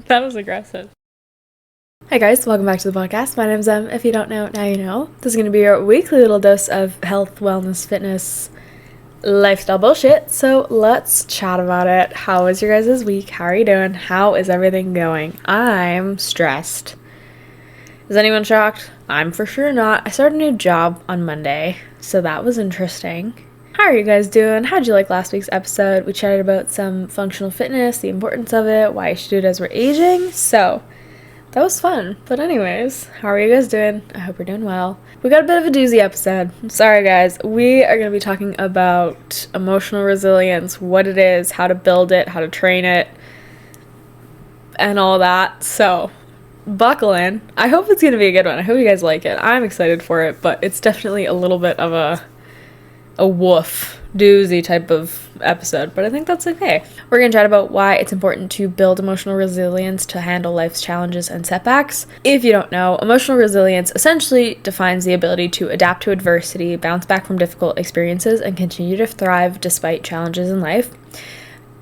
That was aggressive. Hi guys, welcome back to the podcast. My name's Em. If you don't know, now you know. This is going to be your weekly little dose of health, wellness, fitness, lifestyle bullshit. So let's chat about it. How was your guys' week? How are you doing? How is everything going? I'm stressed. Is anyone shocked? I'm for sure not. I started a new job on Monday, so that was interesting. How are you guys doing? How'd you like last week's episode? We chatted about some functional fitness, the importance of it, why you should do it as we're aging. So that was fun. But anyways, how are you guys doing? I hope you're doing well. We got a bit of a doozy episode. Sorry guys. We are going to be talking about emotional resilience, what it is, how to build it, how to train it, and all that. So buckle in. I hope it's going to be a good one. I hope you guys like it. I'm excited for it, but it's definitely a little bit of a woof doozy type of episode, but I think that's okay. We're going to chat about why it's important to build emotional resilience to handle life's challenges and setbacks. If you don't know, emotional resilience essentially defines the ability to adapt to adversity, bounce back from difficult experiences, and continue to thrive despite challenges in life.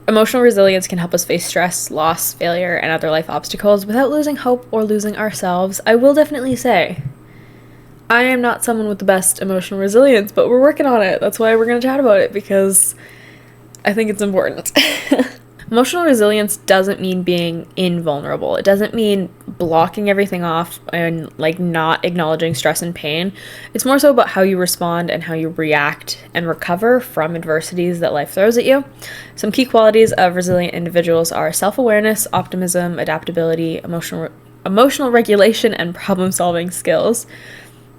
Emotional resilience can help us face stress, loss, failure, and other life obstacles without losing hope or losing ourselves. I will definitely say, I am not someone with the best emotional resilience, but we're working on it. That's why we're going to chat about it, because I think it's important. Emotional resilience doesn't mean being invulnerable. It doesn't mean blocking everything off and not acknowledging stress and pain. It's more so about how you respond and how you react and recover from adversities that life throws at you. Some key qualities of resilient individuals are self-awareness, optimism, adaptability, emotional regulation, and problem-solving skills.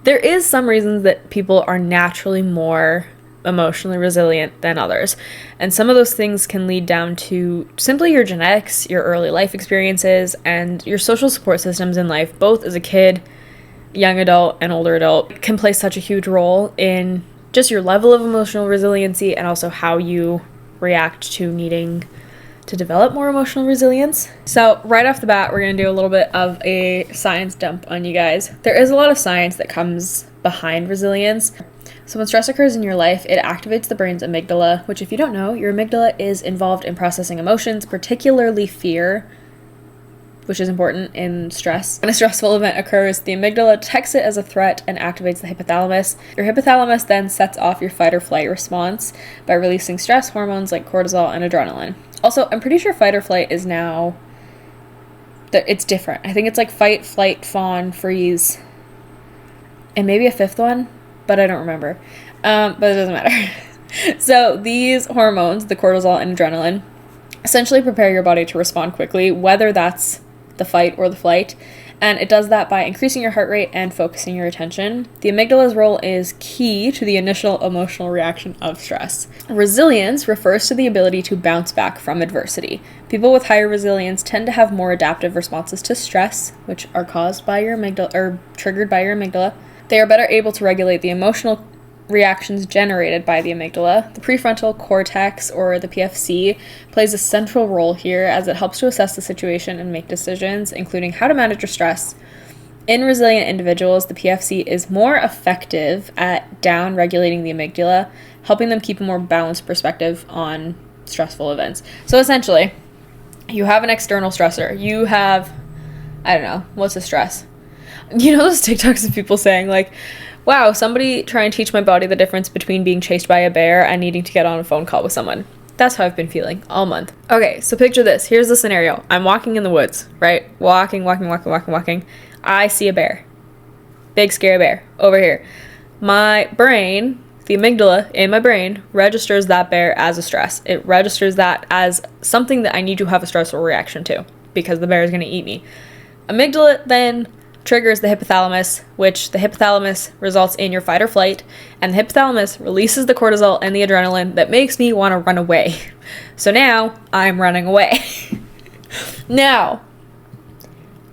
There is some reasons that people are naturally more emotionally resilient than others. And some of those things can lead down to simply your genetics, your early life experiences, and your social support systems in life, both as a kid, young adult, and older adult, can play such a huge role in just your level of emotional resiliency and also how you react to needing to develop more emotional resilience. So right off the bat, we're going to do a little bit of a science dump on you guys. There is a lot of science that comes behind resilience. So when stress occurs in your life, it activates the brain's amygdala, which if you don't know, your amygdala is involved in processing emotions, particularly fear, which is important in stress. When a stressful event occurs, the amygdala detects it as a threat and activates the hypothalamus. Your hypothalamus then sets off your fight or flight response by releasing stress hormones like cortisol and adrenaline. Also, I'm pretty sure fight or flight is now, it's different. I think it's like fight, flight, fawn, freeze, and maybe a fifth one, but I don't remember. But it doesn't matter. So these hormones, the cortisol and adrenaline, essentially prepare your body to respond quickly, whether that's the fight or the flight, and it does that by increasing your heart rate and focusing your attention. The amygdala's role is key to the initial emotional reaction of stress. Resilience refers to the ability to bounce back from adversity. People with higher resilience tend to have more adaptive responses to stress, which are caused by your amygdala or triggered by your amygdala. They are better able to regulate the emotional reactions generated by the amygdala. The prefrontal cortex, or the PFC, plays a central role here as it helps to assess the situation and make decisions, including how to manage your stress. In resilient individuals, the PFC is more effective at down-regulating the amygdala, helping them keep a more balanced perspective on stressful events. So essentially, you have an external stressor. You have, I don't know, what's a stress? You know those TikToks of people saying wow, somebody try and teach my body the difference between being chased by a bear and needing to get on a phone call with someone. That's how I've been feeling all month. Okay, so picture this. Here's the scenario. I'm walking in the woods, right? Walking. I see a bear. Big scary bear over here. My brain, the amygdala in my brain, registers that bear as a stress. It registers that as something that I need to have a stressful reaction to because the bear is going to eat me. Amygdala then triggers the hypothalamus, which the hypothalamus results in your fight or flight, and the hypothalamus releases the cortisol and the adrenaline that makes me want to run away. So now I'm running away. Now,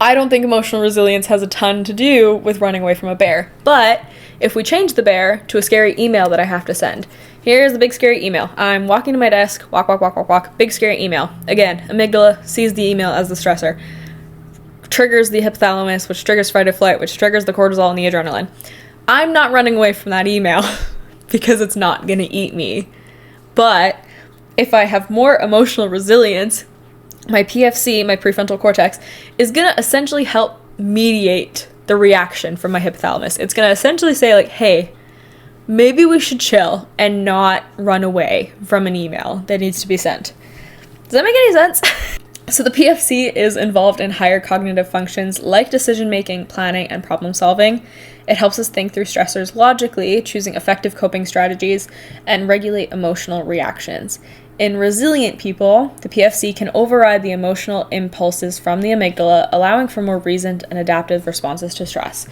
I don't think emotional resilience has a ton to do with running away from a bear, but if we change the bear to a scary email that I have to send, here's the big scary email. I'm walking to my desk, walk, big scary email. Again, amygdala sees the email as the stressor. Triggers the hypothalamus, which triggers fight or flight, which triggers the cortisol and the adrenaline. I'm not running away from that email because it's not going to eat me. But if I have more emotional resilience, my PFC, my prefrontal cortex, is going to essentially help mediate the reaction from my hypothalamus. It's going to essentially say like, hey, maybe we should chill and not run away from an email that needs to be sent. Does that make any sense? So the PFC is involved in higher cognitive functions like decision-making, planning, and problem-solving. It helps us think through stressors logically, choosing effective coping strategies, and regulate emotional reactions. In resilient people, the PFC can override the emotional impulses from the amygdala, allowing for more reasoned and adaptive responses to stress.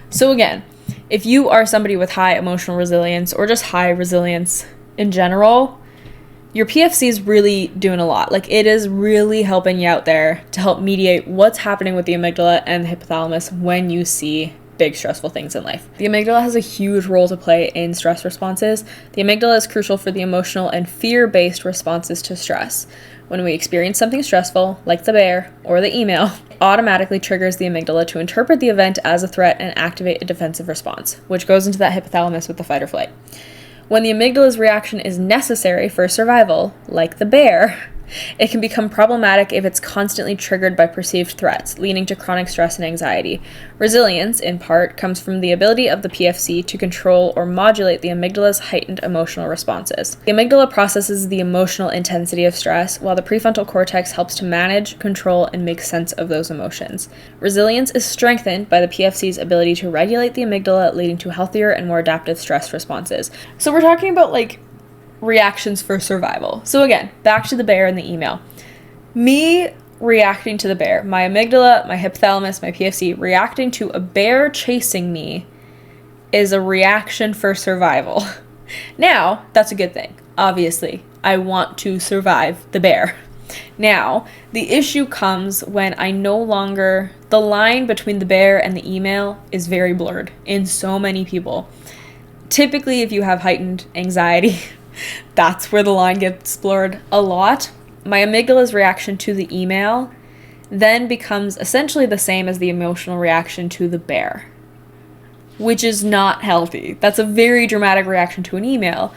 So again, if you are somebody with high emotional resilience or just high resilience in general, your PFC is really doing a lot. Like, it is really helping you out there to help mediate what's happening with the amygdala and the hypothalamus when you see big stressful things in life. The amygdala has a huge role to play in stress responses. The amygdala is crucial for the emotional and fear-based responses to stress. When we experience something stressful, like the bear or the email, it automatically triggers the amygdala to interpret the event as a threat and activate a defensive response, which goes into that hypothalamus with the fight or flight. When the amygdala's reaction is necessary for survival, like the bear, it can become problematic if it's constantly triggered by perceived threats, leading to chronic stress and anxiety. Resilience, in part, comes from the ability of the PFC to control or modulate the amygdala's heightened emotional responses. The amygdala processes the emotional intensity of stress, while the prefrontal cortex helps to manage, control, and make sense of those emotions. Resilience is strengthened by the PFC's ability to regulate the amygdala, leading to healthier and more adaptive stress responses. So we're talking about, like, reactions for survival. So again, back to the bear and the email. Me reacting to the bear, my amygdala, my hypothalamus, my PFC reacting to a bear chasing me is a reaction for survival. Now, that's a good thing. Obviously, I want to survive the bear. Now, the issue comes when the line between the bear and the email is very blurred in so many people. Typically, if you have heightened anxiety, that's where the line gets blurred a lot. My amygdala's reaction to the email then becomes essentially the same as the emotional reaction to the bear, which is not healthy. That's a very dramatic reaction to an email.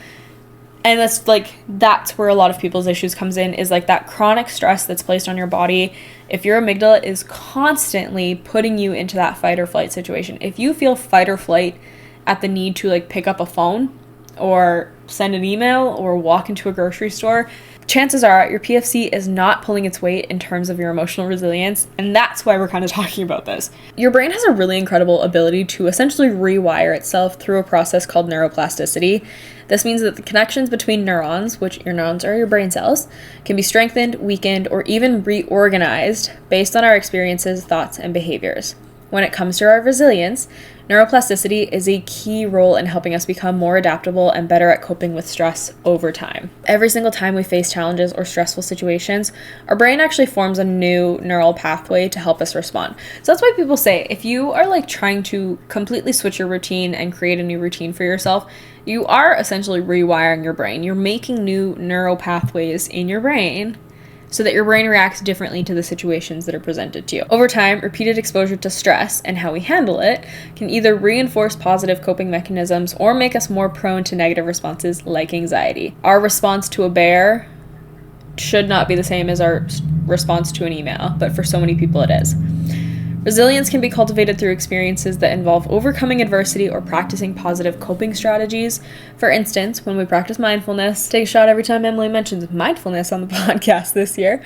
And that's where a lot of people's issues comes in, is like that chronic stress that's placed on your body. If your amygdala is constantly putting you into that fight or flight situation, if you feel fight or flight at the need to like pick up a phone or send an email or walk into a grocery store, chances are your PFC is not pulling its weight in terms of your emotional resilience, and that's why we're kind of talking about this. Your brain has a really incredible ability to essentially rewire itself through a process called neuroplasticity. This means that the connections between neurons, which your neurons are your brain cells, can be strengthened, weakened, or even reorganized based on our experiences, thoughts, and behaviors. When it comes to our resilience, neuroplasticity is a key role in helping us become more adaptable and better at coping with stress over time. Every single time we face challenges or stressful situations, our brain actually forms a new neural pathway to help us respond. So that's why people say if you are like trying to completely switch your routine and create a new routine for yourself, you are essentially rewiring your brain. You're making new neural pathways in your brain so that your brain reacts differently to the situations that are presented to you. Over time, repeated exposure to stress and how we handle it can either reinforce positive coping mechanisms or make us more prone to negative responses like anxiety. Our response to a bear should not be the same as our response to an email, but for so many people it is. Resilience can be cultivated through experiences that involve overcoming adversity or practicing positive coping strategies. For instance, when we practice mindfulness, take a shot every time Emily mentions mindfulness on the podcast this year.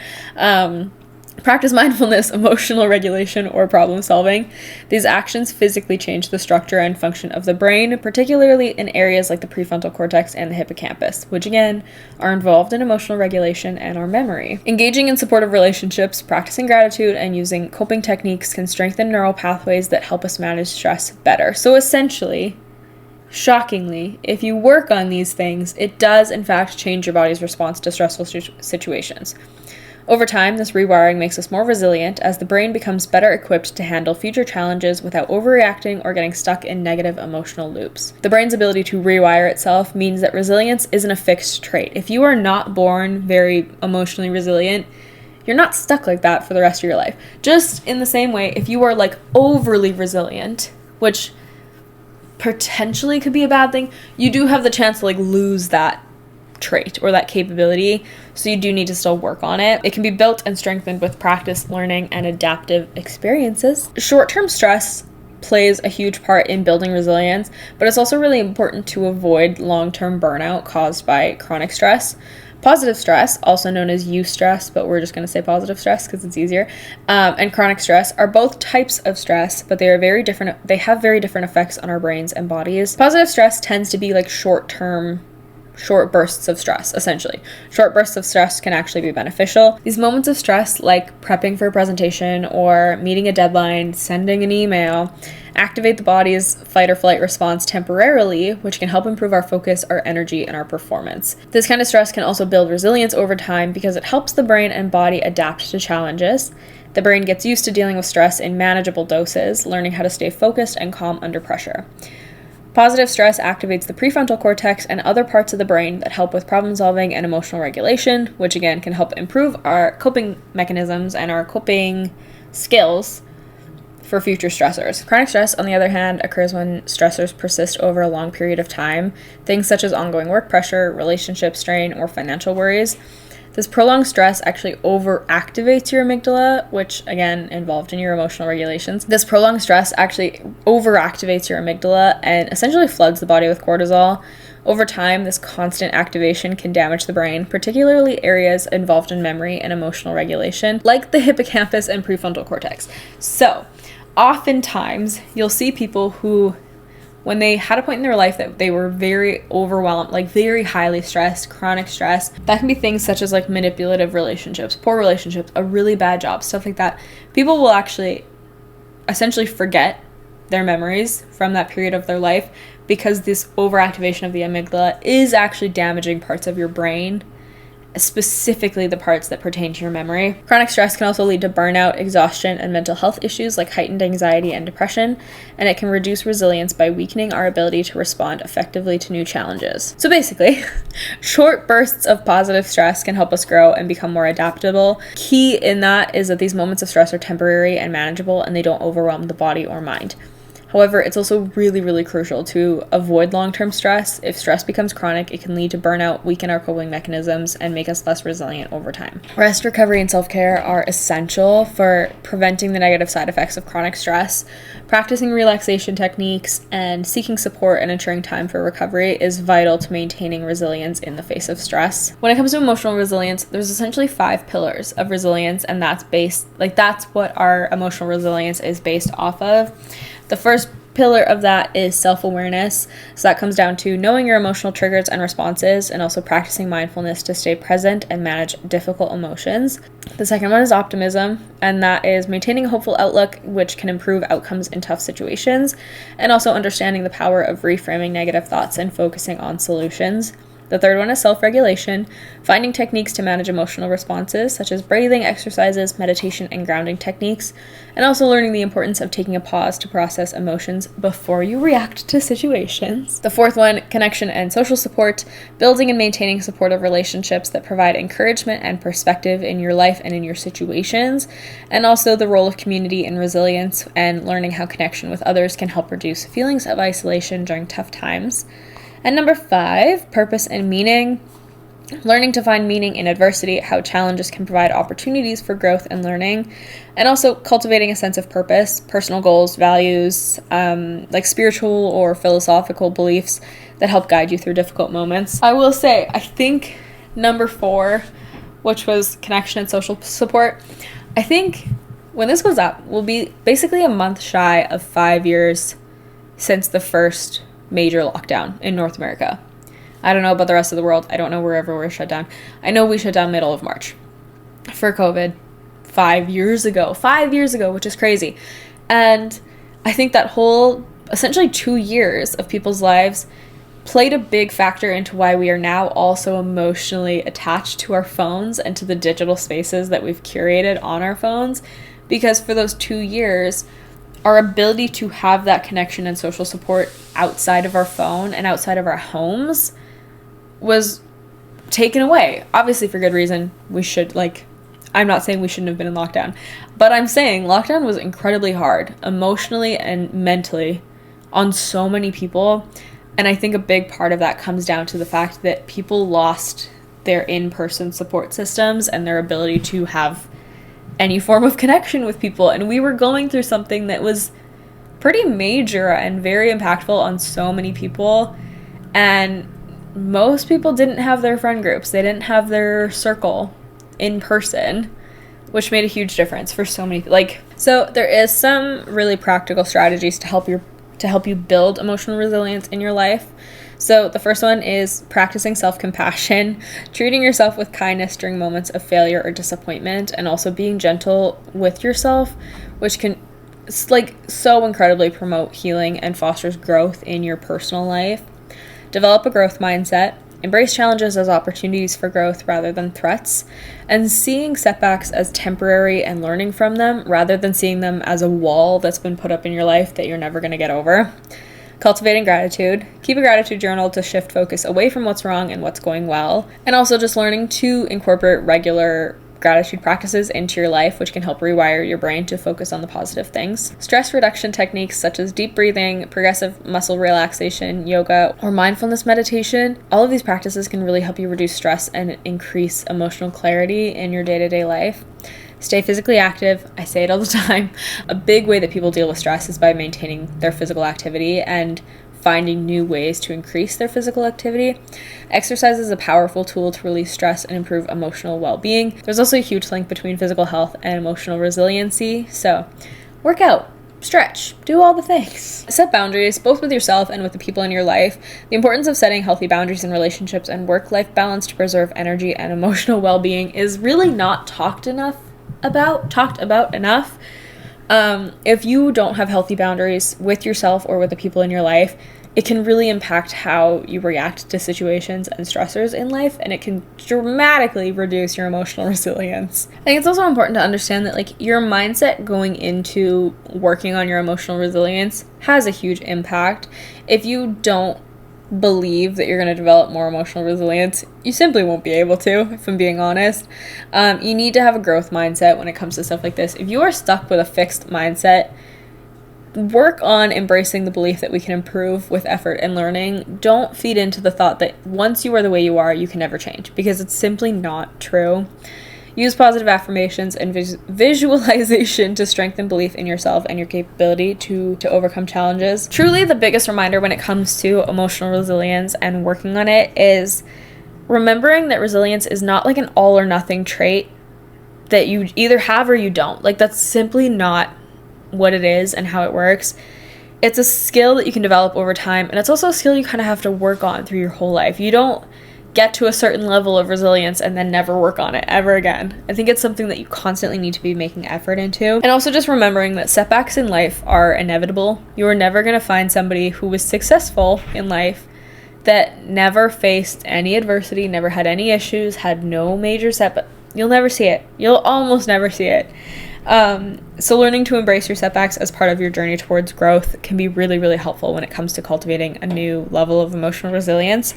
Practice mindfulness, emotional regulation, or problem solving. These actions physically change the structure and function of the brain, particularly in areas like the prefrontal cortex and the hippocampus, which again are involved in emotional regulation and our memory. Engaging in supportive relationships, practicing gratitude, and using coping techniques can strengthen neural pathways that help us manage stress better. So essentially, shockingly, if you work on these things, it does in fact change your body's response to stressful situations. Over time, this rewiring makes us more resilient as the brain becomes better equipped to handle future challenges without overreacting or getting stuck in negative emotional loops. The brain's ability to rewire itself means that resilience isn't a fixed trait. If you are not born very emotionally resilient, you're not stuck like that for the rest of your life. Just in the same way, if you are like overly resilient, which potentially could be a bad thing, you do have the chance to like lose that trait or that capability, so you do need to still work on it. It can be built and strengthened with practice, learning, and adaptive experiences. Short-term stress plays a huge part in building resilience, but it's also really important to avoid long-term burnout caused by chronic stress. Positive stress, also known as eustress, but we're just going to say positive stress because it's easier, and chronic stress are both types of stress, but they are very different. They have very different effects on our brains and bodies. Positive stress tends to be like short bursts of stress, essentially. Short bursts of stress can actually be beneficial. These moments of stress, like prepping for a presentation or meeting a deadline, sending an email, activate the body's fight or flight response temporarily, which can help improve our focus, our energy, and our performance. This kind of stress can also build resilience over time because it helps the brain and body adapt to challenges. The brain gets used to dealing with stress in manageable doses, learning how to stay focused and calm under pressure. Positive stress activates the prefrontal cortex and other parts of the brain that help with problem solving and emotional regulation, which again can help improve our coping mechanisms and our coping skills for future stressors. Chronic stress, on the other hand, occurs when stressors persist over a long period of time. Things such as ongoing work pressure, relationship strain, or financial worries. This prolonged stress actually overactivates your amygdala, which again involved in your emotional regulations. This prolonged stress actually overactivates your amygdala and essentially floods the body with cortisol. Over time, this constant activation can damage the brain, particularly areas involved in memory and emotional regulation, like the hippocampus and prefrontal cortex. So, oftentimes, you'll see people who, when they had a point in their life that they were very overwhelmed, like very highly stressed, chronic stress, that can be things such as like manipulative relationships, poor relationships, a really bad job, stuff like that. People will actually essentially forget their memories from that period of their life because this overactivation of the amygdala is actually damaging parts of your brain, specifically the parts that pertain to your memory. Chronic stress can also lead to burnout, exhaustion, and mental health issues like heightened anxiety and depression, and it can reduce resilience by weakening our ability to respond effectively to new challenges. So basically, short bursts of positive stress can help us grow and become more adaptable. Key in that is that these moments of stress are temporary and manageable, and they don't overwhelm the body or mind. However, it's also really, really crucial to avoid long-term stress. If stress becomes chronic, it can lead to burnout, weaken our coping mechanisms, and make us less resilient over time. Rest, recovery, and self-care are essential for preventing the negative side effects of chronic stress. Practicing relaxation techniques and seeking support and ensuring time for recovery is vital to maintaining resilience in the face of stress. When it comes to emotional resilience, there's essentially 5 pillars of resilience, and that's what our emotional resilience is based off of. The first pillar of that is self-awareness. So that comes down to knowing your emotional triggers and responses, and also practicing mindfulness to stay present and manage difficult emotions. The second one is optimism, and that is maintaining a hopeful outlook, which can improve outcomes in tough situations, and also understanding the power of reframing negative thoughts and focusing on solutions. The third one is self-regulation, finding techniques to manage emotional responses, such as breathing exercises, meditation, and grounding techniques, and also learning the importance of taking a pause to process emotions before you react to situations. The fourth one, connection and social support, building and maintaining supportive relationships that provide encouragement and perspective in your life and in your situations, and also the role of community in resilience and learning how connection with others can help reduce feelings of isolation during tough times. And number 5, purpose and meaning. Learning to find meaning in adversity, how challenges can provide opportunities for growth and learning, and also cultivating a sense of purpose, personal goals, values, like spiritual or philosophical beliefs that help guide you through difficult moments. I will say, I think number 4, which was connection and social support, I think when this goes up, we'll be basically a month shy of 5 years since the first major lockdown in North America. I don't know about the rest of the world. I don't know wherever we're shut down. I know we shut down middle of March for COVID 5 years ago, which is crazy. And I think that whole, essentially 2 years of people's lives played a big factor into why we are now also emotionally attached to our phones and to the digital spaces that we've curated on our phones. Because for those 2 years, our ability to have that connection and social support outside of our phone and outside of our homes was taken away. Obviously for good reason. I'm not saying we shouldn't have been in lockdown, but I'm saying lockdown was incredibly hard emotionally and mentally on so many people. And I think a big part of that comes down to the fact that people lost their in-person support systems and their ability to have any form of connection with people. And we were going through something that was pretty major and very impactful on so many people. And most people didn't have their friend groups. They didn't have their circle in person, which made a huge difference for so many. So there is some really practical strategies to help you build emotional resilience in your life. So the first one is practicing self-compassion, treating yourself with kindness during moments of failure or disappointment, and also being gentle with yourself, which can so incredibly promote healing and fosters growth in your personal life. Develop a growth mindset. Embrace challenges as opportunities for growth rather than threats, and seeing setbacks as temporary and learning from them rather than seeing them as a wall that's been put up in your life that you're never going to get over. Cultivating gratitude. Keep a gratitude journal to shift focus away from what's wrong and what's going well. And also just learning to incorporate regular gratitude practices into your life, which can help rewire your brain to focus on the positive things. Stress reduction techniques such as deep breathing, progressive muscle relaxation, yoga, or mindfulness meditation. All of these practices can really help you reduce stress and increase emotional clarity in your day-to-day life. Stay physically active. I say it all the time. A big way that people deal with stress is by maintaining their physical activity and finding new ways to increase their physical activity. Exercise is a powerful tool to release stress and improve emotional well-being. There's also a huge link between physical health and emotional resiliency. So work out, stretch, do all the things. Set boundaries, both with yourself and with the people in your life. The importance of setting healthy boundaries in relationships and work-life balance to preserve energy and emotional well-being is really not talked about enough. If you don't have healthy boundaries with yourself or with the people in your life, it can really impact how you react to situations and stressors in life, and it can dramatically reduce your emotional resilience. I think it's also important to understand that your mindset going into working on your emotional resilience has a huge impact. If you don't believe that you're going to develop more emotional resilience, you simply won't be able to, if I'm being honest. You need to have a growth mindset when it comes to stuff like this. If you are stuck with a fixed mindset, work on embracing the belief that we can improve with effort and learning. Don't feed into the thought that once you are the way you are, you can never change, because it's simply not true. Use positive affirmations and visualization to strengthen belief in yourself and your capability to overcome challenges. Truly, the biggest reminder when it comes to emotional resilience and working on it is remembering that resilience is not like an all or nothing trait that you either have or you don't. That's simply not what it is and how it works. It's a skill that you can develop over time, and it's also a skill you kind of have to work on through your whole life. You don't get to a certain level of resilience and then never work on it ever again. I think it's something that you constantly need to be making effort into. And also just remembering that setbacks in life are inevitable. You are never going to find somebody who was successful in life that never faced any adversity, never had any issues, had no major setbacks. You'll never see it. You'll almost never see it. So learning to embrace your setbacks as part of your journey towards growth can be really, really helpful when it comes to cultivating a new level of emotional resilience.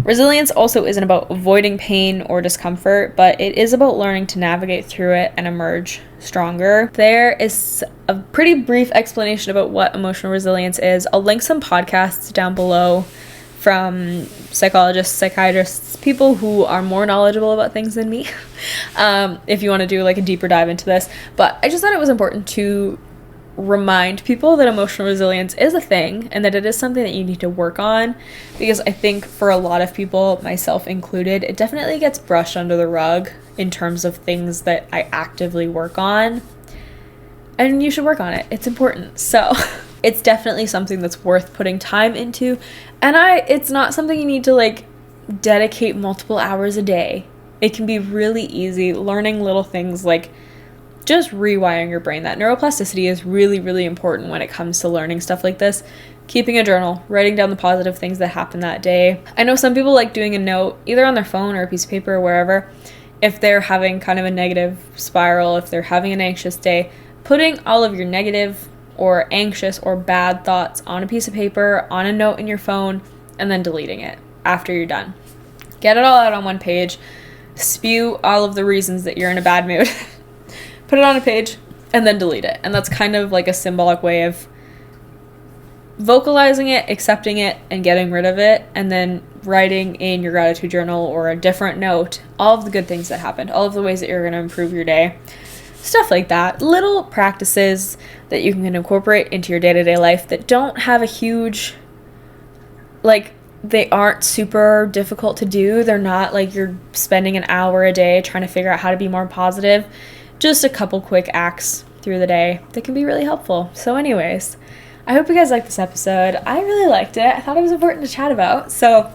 Resilience also isn't about avoiding pain or discomfort, but it is about learning to navigate through it and emerge stronger. There is a pretty brief explanation about what emotional resilience is. I'll link some podcasts down below from psychologists, psychiatrists, people who are more knowledgeable about things than me, if you want to do a deeper dive into this. But I just thought it was important to remind people that emotional resilience is a thing and that it is something that you need to work on, because I think for a lot of people, myself included, it definitely gets brushed under the rug in terms of things that I actively work on, and you should work on it. It's important. So it's definitely something that's worth putting time into, and it's not something you need to dedicate multiple hours a day. It can be really easy learning little things like just rewiring your brain. That neuroplasticity is really, really important when it comes to learning stuff like this. Keeping a journal, writing down the positive things that happened that day. I know some people like doing a note either on their phone or a piece of paper or wherever. If they're having kind of a negative spiral, if they're having an anxious day, putting all of your negative or anxious or bad thoughts on a piece of paper, on a note in your phone, and then deleting it after you're done. Get it all out on one page. Spew all of the reasons that you're in a bad mood. Put it on a page and then delete it. And that's kind of like a symbolic way of vocalizing it, accepting it, and getting rid of it, and then writing in your gratitude journal or a different note all of the good things that happened, all of the ways that you're going to improve your day. Stuff like that. Little practices that you can incorporate into your day-to-day life that don't have a huge, like, they aren't super difficult to do. They're not like you're spending an hour a day trying to figure out how to be more positive. Just a couple quick acts through the day that can be really helpful. So anyways, I hope you guys liked this episode. I really liked it. I thought it was important to chat about. So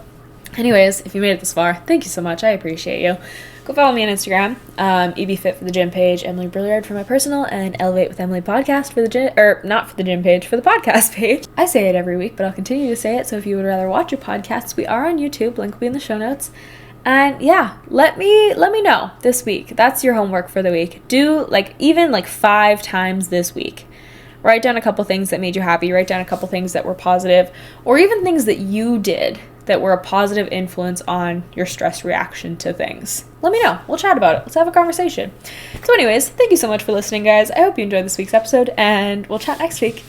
anyways, if you made it this far, thank you so much. I appreciate you. Go follow me on Instagram, EBFit for the gym page, Emily Brilliard for my personal, and Elevate with Emily podcast for the gym, or not for the gym page, for the podcast page. I say it every week, but I'll continue to say it, so if you would rather watch your podcasts, we are on YouTube, link will be in the show notes. And yeah, let me know this week. That's your homework for the week. Do even 5 times this week. Write down a couple things that made you happy, write down a couple things that were positive, or even things that you did that were a positive influence on your stress reaction to things. Let me know. We'll chat about it. Let's have a conversation. So anyways, thank you so much for listening, guys. I hope you enjoyed this week's episode, and we'll chat next week.